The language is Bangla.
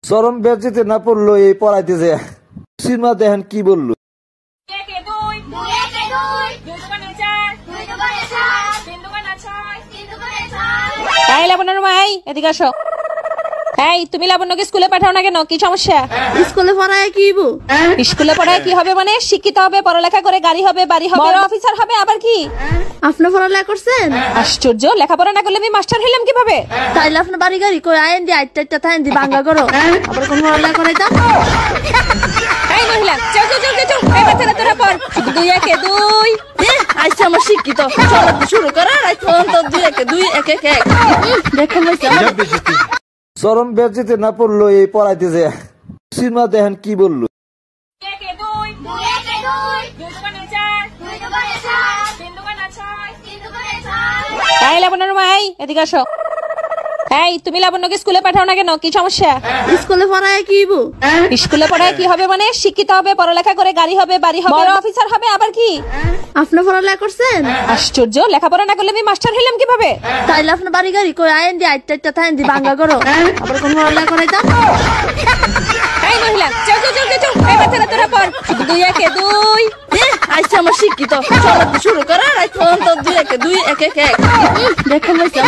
চরম বেজিতে না পড়লো এই পড়াইতে যে সীমা দেখেন কি বললো। এই লাবণ্যর মা, এদিকে আসো। এই তুমি লাবণ্যকে স্কুলে পাঠাও না কেন? কি সমস্যা? স্কুলে পড়ায় কি স্কুলে পড়ায় কি হবে মানে? শিক্ষিত হবে, পড়ালেখা করে গাড়ি হবে, বাড়ি হবে, বড় অফিসার হবে, আবার কি? আপনি পড়ালেখা করছেন? আশ্চর্য, লেখাপড়া না করলে আমি মাস্টার হইলাম কিভাবে? তাইলে আপনার বাড়ি গাড়ি কই আইন দি আইটা থাইন দি বাঙ্গা করো আবার কোন পড়ালেখা করাইতাম। এই মহিলা, চল চল চল চল, এই বাচ্চারা তোরা পড়। 2 1 2 আইসা আমার শিক্ষিত চলো শুরু করার এখন তো 2 1 2 1 1 দেখেন ভাইসা চরম বেজিতে না পড়লো এই পড়াইতে যে সীমা দেখেন কি বললো। এই লাবণ্যর মা, এদিকে আসো। এই তুমি লাবণ্যকে স্কুলে পাঠাও না কেন? কি সমস্যা? স্কুলে পড়ায় কি স্কুলে পড়ায় কি হবে মানে? শিক্ষিত হবে, পড়ালেখা করে গাড়ি হবে, বাড়ি হবে, বড় অফিসার হবে, আবার কি? আপনি পড়ালেখা করছেন? আশ্চর্য, লেখাপড়া না করলে আমি মাস্টার হইলাম কিভাবে? তাইলে আপনার বাড়ি গাড়ি কই আইন দি আইটা থাইন দি বাঙ্গা করো আবার কোন পড়ালেখা করাইতাম। এই মহিলা, চল চল চল চল, এই বাচ্চারা তোরা পড়। 2 1 2 আইসা আমার শিক্ষিত চলো শুরু করার এখন তো 2 1 2 1 1 দেখেন ভাইসা